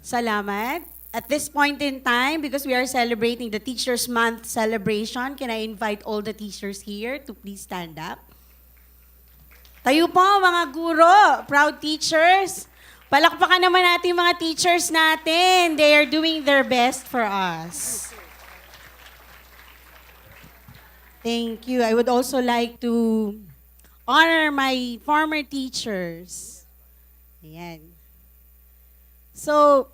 Salamat. At this point in time, because we are celebrating the Teachers Month celebration, can I invite all the teachers here to please stand up? Tayo po, mga guro, proud teachers. Palakpakan naman natin yung mga teachers natin. They are doing their best for us. Thank you. I would also like to honor my former teachers. Ayan. So,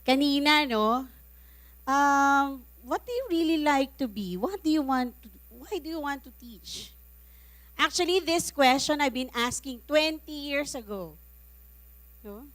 kanina, no? What do you really like to be? Why do you want to teach? Actually, this question I've been asking 20 years ago. No?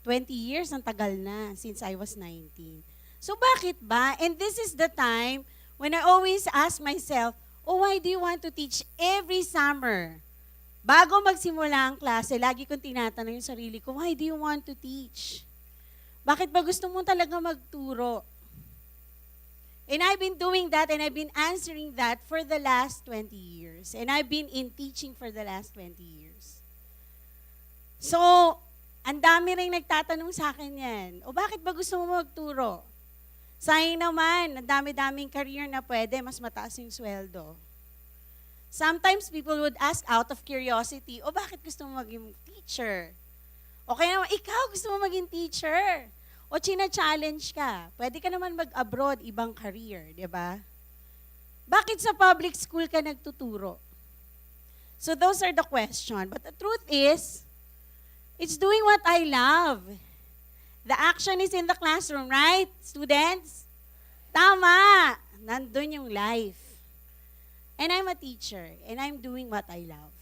20 years, ang tagal na, since I was 19. So bakit ba? And this is the time when I always ask myself, why do you want to teach every summer? Bago magsimula ang klase, lagi kong tinatanong yung sarili ko, why do you want to teach? Bakit ba gusto mo talaga magturo? And I've been doing that and I've been answering that for the last 20 years. And I've been in teaching for the last 20 years. So, ang dami rin nagtatanong sa akin yan. Bakit ba gusto mo magturo? Sayang naman, ang dami-daming career na pwede, mas mataas yung sweldo. Sometimes people would ask out of curiosity, bakit gusto mo maging teacher? O kaya naman, ikaw gusto mo maging teacher? O china-challenge ka? Pwede ka naman mag-abroad, ibang career, di ba? Bakit sa public school ka nagtuturo? So those are the questions. But the truth is, it's doing what I love. The action is in the classroom, right, students? Tama! Nandun yung life. And I'm a teacher, and I'm doing what I love.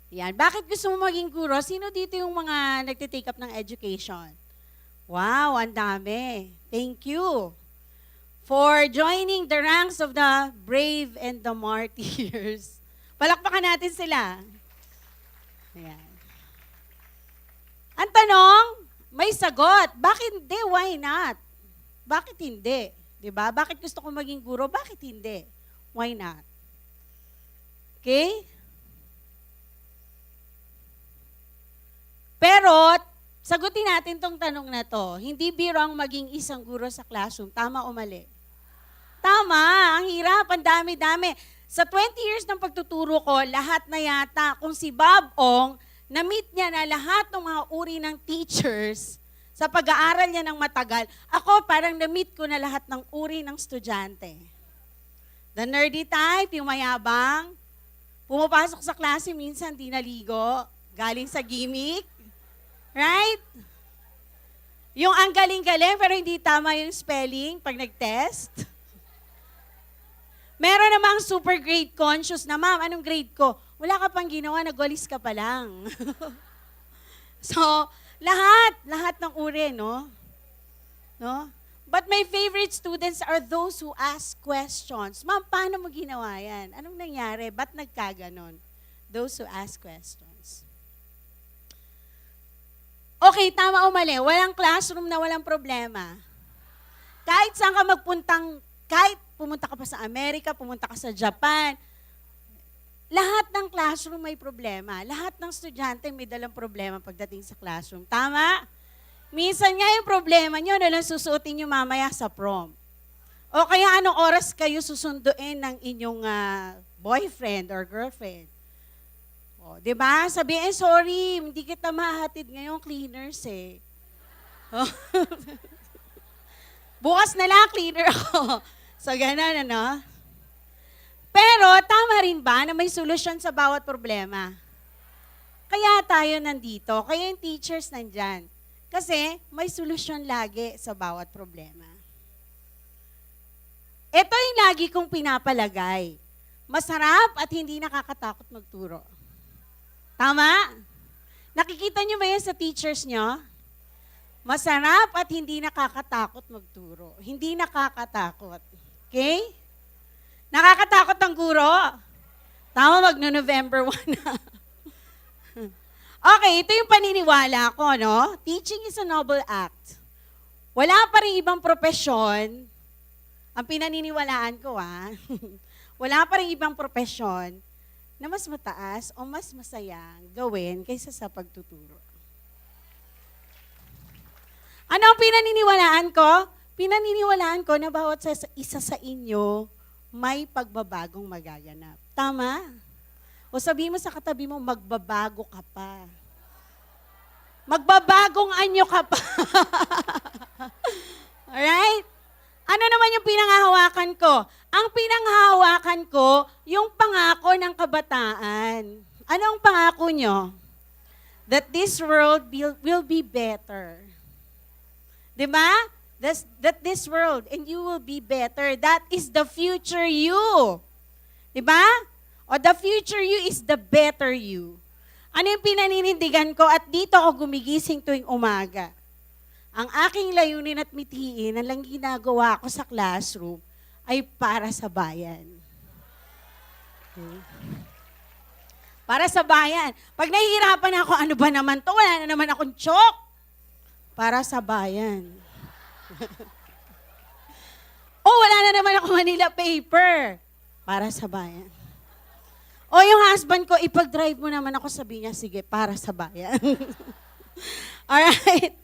Yan. Bakit gusto mo maging guro? Sino dito yung mga nagtitake up ng education? Wow, ang dami. Thank you for joining the ranks of the brave and the martyrs. Palakpakan natin sila. Ayan. Ang tanong, may sagot. Bakit hindi? Why not? Bakit hindi? Diba? Bakit gusto ko maging guro? Bakit hindi? Why not? Okay? Pero, sagutin natin tong tanong na to. Hindi biro ang maging isang guro sa classroom. Tama o mali? Tama. Ang hirap. Ang dami-dami. Sa 20 years ng pagtuturo ko, lahat na yata, kung si Bob Ong, na-meet niya na lahat ng mga uri ng teachers sa pag-aaral niya ng matagal, ako parang na-meet ko na lahat ng uri ng estudyante. The nerdy type, yung mayabang, pumapasok sa klase, minsan di naligo, galing sa gimmick. Right? Yung ang galing-galing pero hindi tama yung spelling pag nag-test. Meron namang super grade conscious na, ma'am, anong grade ko? Wala ka pang ginawa, nagwalis ka pa lang. So, lahat ng uri, no? But my favorite students are those who ask questions. Ma'am, paano mo ginawa yan? Anong nangyari? Ba't nagkaganon? Those who ask questions. Okay, tama o mali? Walang classroom na walang problema. Kahit saan ka kahit pumunta ka pa sa Amerika, pumunta ka sa Japan, lahat ng classroom may problema. Lahat ng estudyante may dalang problema pagdating sa classroom. Tama? Minsan nga yung problema nyo, nalang susuotin nyo mamaya sa prom. O kaya anong oras kayo susunduin ng inyong boyfriend or girlfriend? O, diba? Sabihin, sorry, hindi kita mahatid ngayong cleaners eh. Bukas na lang, cleaner ako. So, ganun, ano? Pero, tama rin ba na may solusyon sa bawat problema? Kaya tayo nandito, kaya yung teachers nandyan. Kasi, may solusyon lagi sa bawat problema. Ito yung lagi kong pinapalagay. Masarap at hindi nakakatakot magturo. Tama? Nakikita nyo ba yan sa teachers nyo? Masarap at hindi nakakatakot magturo. Hindi nakakatakot. Okay? Nakakatakot ang guro? Tama, magno-November 1 na. Okay, ito yung paniniwala ko, no? Teaching is a noble act. Wala pa rin ibang propesyon, ang pinaniniwalaan ko, wala pa rin ibang propesyon na mas mataas o mas masayang gawin kaysa sa pagtuturo. Ano ang pinaniniwalaan ko? Pinaniniwalaan ko na bawat isa sa inyo may pagbabagong magaganap. Tama? O sabihin mo sa katabi mo, magbabago ka pa. Magbabagong anyo ka pa. Alright? Ano naman yung pinanghahawakan ko? Ang pinanghahawakan ko, yung pangako ng kabataan. Anong pangako nyo? That this world will be better. Diba? That this world and you will be better. That is the future you. Diba? O the future you is the better you. Ano yung pinaninindigan ko? At dito ako gumigising tuwing umaga. Ang aking layunin at mithiin, ang lang ginagawa ko sa classroom, ay para sa bayan. Okay. Para sa bayan. Pag nahihirapan ako, ano ba naman to? Wala na naman akong chok. Para sa bayan. Wala na naman ako Manila paper. Para sa bayan. Yung husband ko, ipag-drive mo naman ako, sabi niya, sige, para sa bayan. Alright?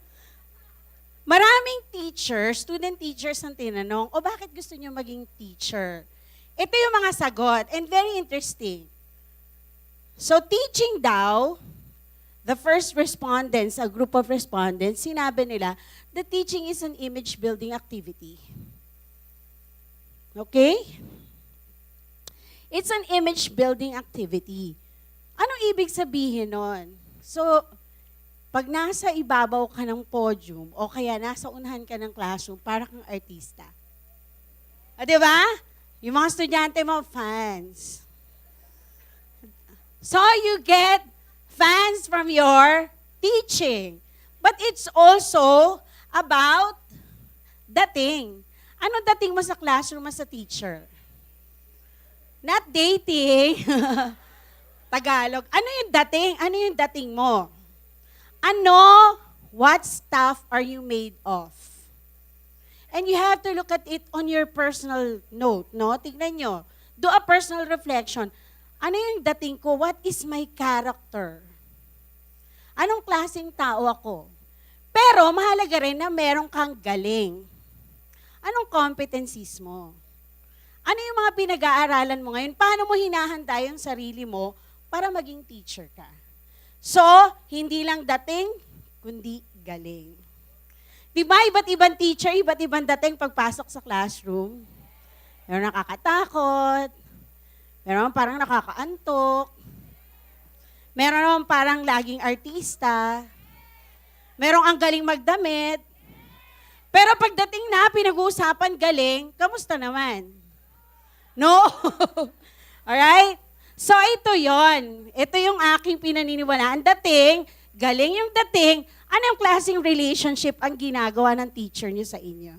Maraming teachers, student teachers ang tinanong, bakit gusto niyo maging teacher? Ito yung mga sagot, and very interesting. So, teaching daw, the first respondents, a group of respondents, sinabi nila, the teaching is an image-building activity. Okay? It's an image-building activity. Anong ibig sabihin nun? So, pag nasa ibabaw ka ng podium o kaya nasa unahan ka ng classroom, para kang artista. Diba? Yung mga estudyante mo, fans. So you get fans from your teaching. But it's also about dating. Anong dating mo sa classroom as a teacher? Not dating. Tagalog. Ano yung dating? Ano yung dating mo? What stuff are you made of? And you have to look at it on your personal note, no? Tignan nyo. Do a personal reflection. Ano yung dating ko? What is my character? Anong klaseng tao ako? Pero mahalaga rin na meron kang galing. Anong competencies mo? Ano yung mga pinag-aaralan mo ngayon? Paano mo hinahanda yung sarili mo para maging teacher ka? So, hindi lang dating, kundi galing. Diba, iba't ibang teacher, iba't ibang dating pagpasok sa classroom. Meron nakakatakot, meron parang nakakaantok, meron naman parang laging artista, meron ang galing magdamit, pero pagdating na, pinag-uusapan galing, kamusta naman? No? Alright? So, ito yon. Ito yung aking pinaniniwalaan. Dating, galing yung dating, anong klaseng relationship ang ginagawa ng teacher niyo sa inyo?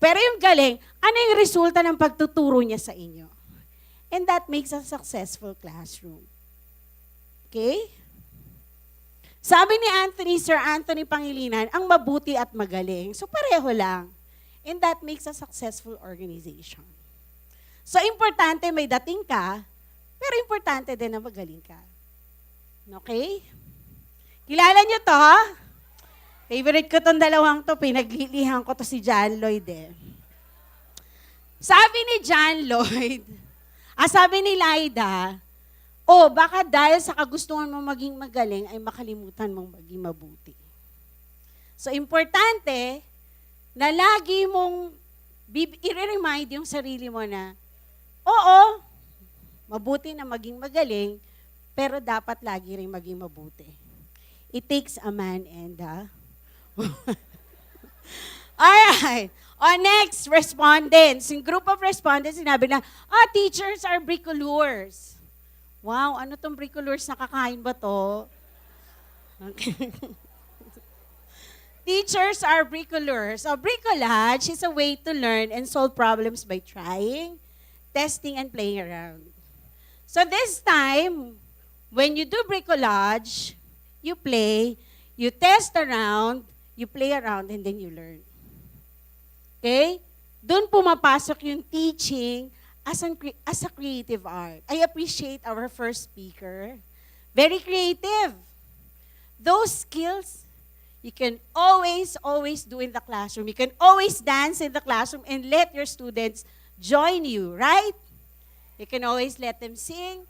Pero yung galing, ano yung resulta ng pagtuturo niya sa inyo? And that makes a successful classroom. Okay? Sabi ni Sir Anthony Pangilinan, ang mabuti at magaling. So, pareho lang. And that makes a successful organization. So, importante may dating ka, pero importante din na magaling ka. Okay? Kilala niyo to? Favorite ko tong dalawang to. Pinaglilihan ko to si John Lloyd eh. Sabi ni John Lloyd, sabi ni Laida, baka dahil sa kagustuhan mo maging magaling, ay makalimutan mong maging mabuti. So, importante na lagi mong i-remind yung sarili mo na, mabuti na maging magaling, pero dapat lagi rin maging mabuti. It takes a man and Alright. Next, respondents. Yung group of respondents, sinabi na, teachers are bricoleurs. Wow, ano tong bricoleurs? Nakakain ba to? Okay. Teachers are bricoleurs. So, bricolage is a way to learn and solve problems by trying, testing, and playing around. So this time, when you do bricolage, you play, you test around, you play around, and then you learn. Okay? Doon pumapasok yung teaching as a creative art. I appreciate our first speaker. Very creative. Those skills, You can always do in the classroom. You can always dance in the classroom and let your students join you, right? You can always let them sing.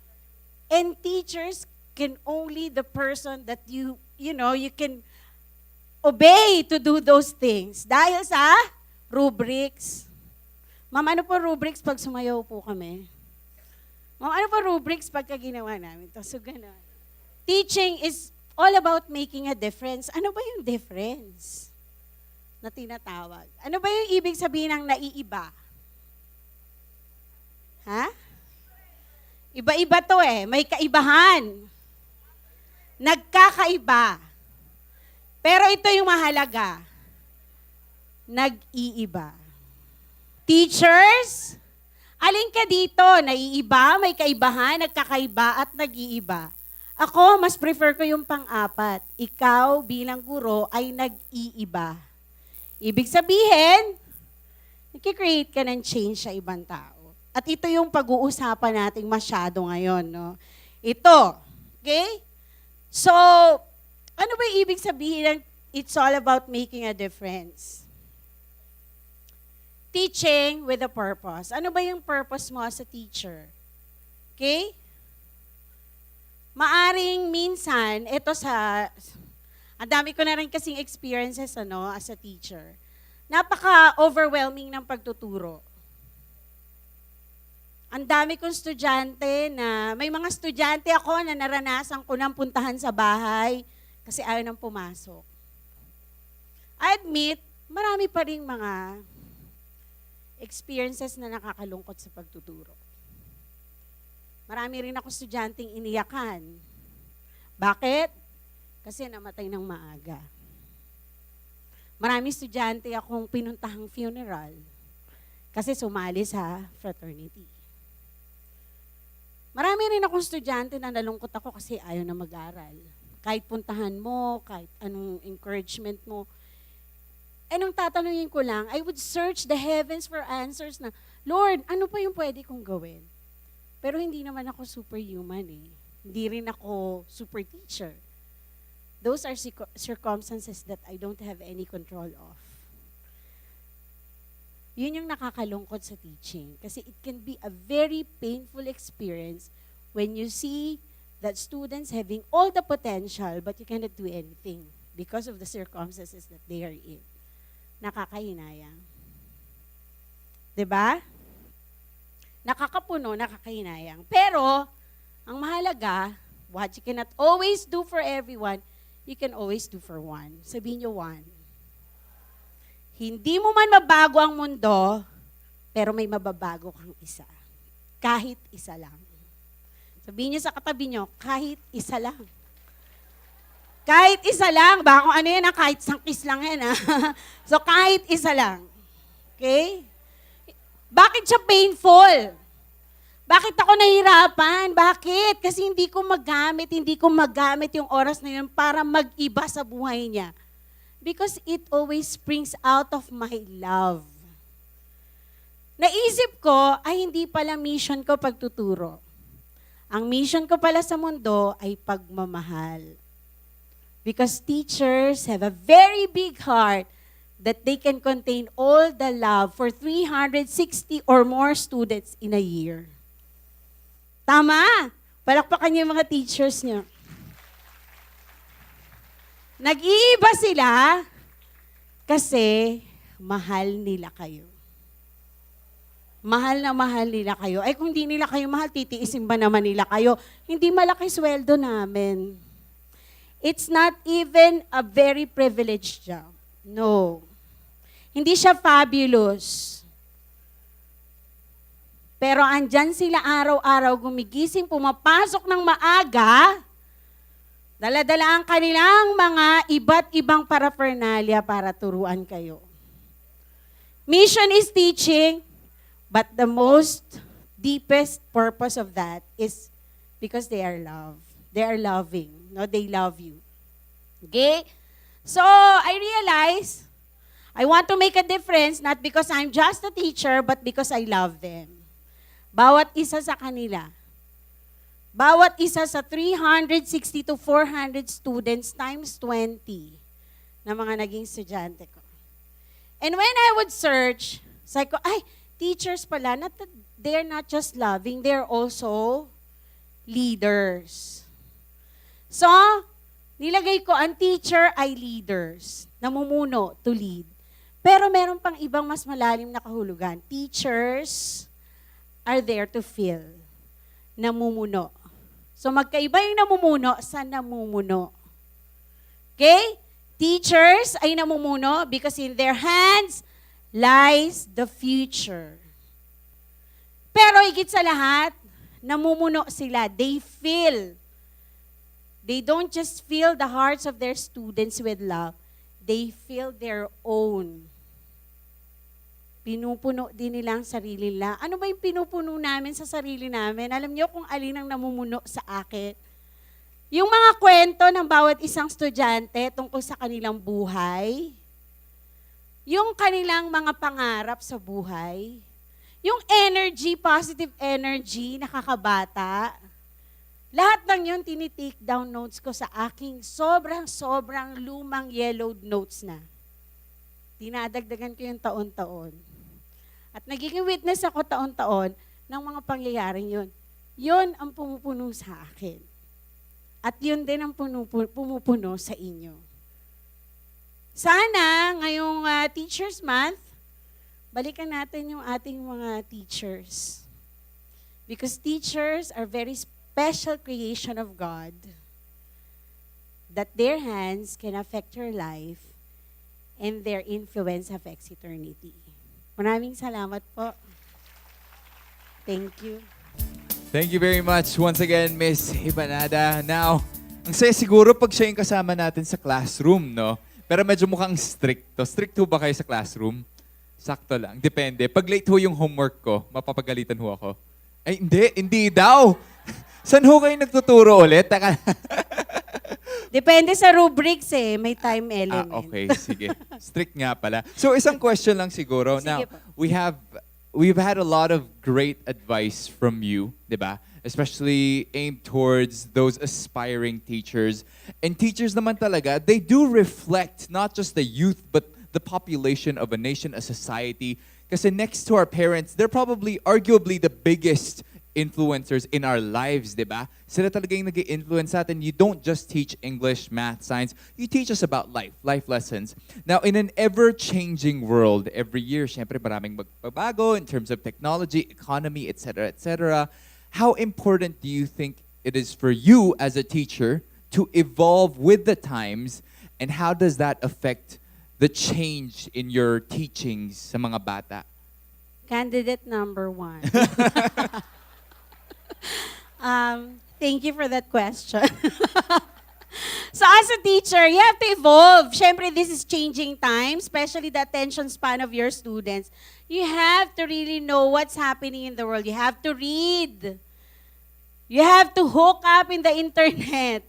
And teachers can only the person that you can obey to do those things. Dahil sa rubrics. Ma'am, ano po rubrics pag sumayaw po kami? Ma'am, ano po rubrics pagka ginawa namin? So, gano'n. Teaching is all about making a difference. Ano ba yung difference na tinatawag? Ano ba yung ibig sabihin ng naiiba? Ha? Iba-iba to eh. May kaibahan. Nagkakaiba. Pero ito yung mahalaga. Nag-iiba. Teachers, alin ka dito? Naiiba, may kaibahan, nagkakaiba, at nag-iiba. Ako, mas prefer ko yung pang-apat. Ikaw bilang guro ay nag-iiba. Ibig sabihin, nag-create ka ng change sa ibang tao. At ito yung pag-uusapan natin masyado ngayon. No? Ito, okay? So, ano ba ibig sabihin ng it's all about making a difference? Teaching with a purpose. Ano ba yung purpose mo as a teacher? Okay? Maaring minsan, ang dami ko na rin kasing experiences as a teacher. Napaka-overwhelming ng pagtuturo. Ang dami kong estudyante may mga estudyante ako na naranasan ko nang puntahan sa bahay kasi ayaw nang pumasok. I admit, marami pa rin mga experiences na nakakalungkot sa pagtuturo. Marami rin ako estudyanteng iniyakan. Bakit? Kasi namatay ng maaga. Marami estudyante akong pinuntahang funeral kasi sumali sa fraternity. Marami rin akong estudyante na nalungkot ako kasi ayaw na mag-aral. Kahit puntahan mo, kahit anong encouragement mo. Anong tatanungin ko lang, I would search the heavens for answers na, Lord, ano pa yung pwede kong gawin? Pero hindi naman ako superhuman eh. Hindi rin ako super teacher. Those are circumstances that I don't have any control of. Yun yung nakakalungkot sa teaching. Kasi it can be a very painful experience when you see that students having all the potential but you cannot do anything because of the circumstances that they are in. Nakakahinayang. 'Di ba? Nakakapuno, nakakahinayang. Pero, ang mahalaga, what you cannot always do for everyone, you can always do for one. Sabihin niyo one. Hindi mo man mabago ang mundo, pero may mababago kang isa. Kahit isa lang. Sabihin niyo sa katabi niyo, kahit isa lang. Kahit isa lang. Baka kung ano yan, kahit isang kiss lang yan. So, kahit isa lang. Okay? Bakit siya painful? Bakit ako nahihirapan? Bakit? Kasi hindi ko magamit yung oras na yun para mag-iba sa buhay niya. Because it always springs out of my love. Naisip ko, ay hindi pala mission ko pagtuturo. Ang mission ko pala sa mundo ay pagmamahal. Because teachers have a very big heart that they can contain all the love for 360 or more students in a year. Tama! Palakpakan niyo yung mga teachers niyo. Nag-iiba sila kasi mahal nila kayo. Mahal na mahal nila kayo. Ay kung hindi nila kayo mahal, titiisin ba naman nila kayo? Hindi malaki sweldo namin. It's not even a very privileged job. No. Hindi siya fabulous. Pero andyan sila araw-araw gumigising, pumapasok ng maaga, dala-dala ang kanilang mga iba't ibang paraphernalia para turuan kayo. Mission is teaching, but the most deepest purpose of that is because they are loved. They are loving. No, they love you. Okay? So, I realize I want to make a difference not because I'm just a teacher, but because I love them. Bawat isa sa kanila. Bawat isa sa 360 to 400 students times 20. ng mga naging estudyante ko. And when I would search, sabi ko, ay, teachers pala, they're not just loving, they're also leaders. So, nilagay ko, ang teacher ay leaders, namumuno to lead. Pero meron pang ibang mas malalim na kahulugan. Teachers are there to fill, namumuno. So, magkaiba yung namumuno sa namumuno. Okay? Teachers ay namumuno because in their hands lies the future. Pero higit sa lahat, namumuno sila. They fill. They don't just fill the hearts of their students with love. They fill their own. Pinupuno din nila ang sarili nila. Ano ba yung pinupuno namin sa sarili namin? Alam niyo kung alin ang namumuno sa akin? Yung mga kwento ng bawat isang estudyante tungkol sa kanilang buhay, yung kanilang mga pangarap sa buhay, yung energy, positive energy, nakakabata, lahat ng yun tinitake down notes ko sa aking sobrang lumang yellowed notes na. Dinadagdagan ko yung taon-taon. At nagiging witness ako taon-taon ng mga pangyayaring yun. Yun ang pumupuno sa akin. At yun din ang pumupuno sa inyo. Sana, ngayong Teachers Month, balikan natin yung ating mga teachers. Because teachers are very special creation of God that their hands can affect your life and their influence affects eternity. Maraming salamat po. Thank you. Thank you very much once again, Miss Ibanada. Now, ang saya siguro pag siya yung kasama natin sa classroom, no? Pero medyo mukhang strict to. Strict ho ba kayo sa classroom? Sakto lang. Depende. Pag late ho yung homework ko, mapapagalitan ho ako. Ay, hindi daw. Saan ho kayo nagtuturo ulit? Depende sa rubrics eh. May time element. Okay. Sige. Strict nga pala. So, isang question lang siguro. Sige Now, po. we've had a lot of great advice from you, di ba? Especially aimed towards those aspiring teachers. And teachers naman talaga, they do reflect not just the youth, but the population of a nation, a society. Kasi next to our parents, they're probably, arguably, the biggest influencers in our lives, di ba? Sila talaga yung nag-i-influence natin. You don't just teach English, math, science. You teach us about life lessons. Now, in an ever-changing world, every year, syempre maraming magbabago in terms of technology, economy, etc., etc. How important do you think it is for you as a teacher to evolve with the times, and how does that affect the change in your teachings sa mga bata? Candidate number 1. Thank you for that question. So as a teacher, you have to evolve. Siyempre, this is changing times, especially the attention span of your students. You have to really know what's happening in the world. You have to read. You have to hook up in the internet.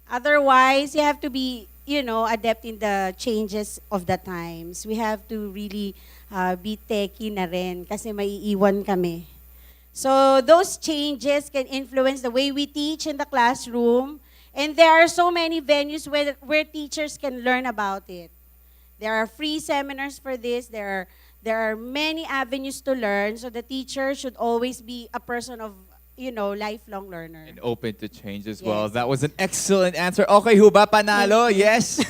Otherwise, you have to be, adept in the changes of the times. We have to really be techie na rin kasi maiiwan kami. So those changes can influence the way we teach in the classroom. And there are so many venues where teachers can learn about it. There are free seminars for this. There are many avenues to learn. So the teacher should always be a person of, lifelong learner. And open to change as Yes. well. That was an excellent answer. Okay, Huba, panalo? Yes?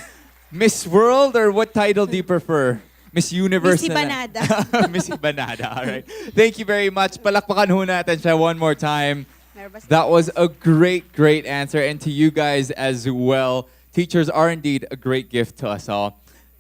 Miss World, or what title do you prefer? Miss Universe Miss na lang. Ibanada. Miss Ibanada, all right. Thank you very much. Palakpakan ho natin siya one more time. That was a great answer. And to you guys as well, teachers are indeed a great gift to us all.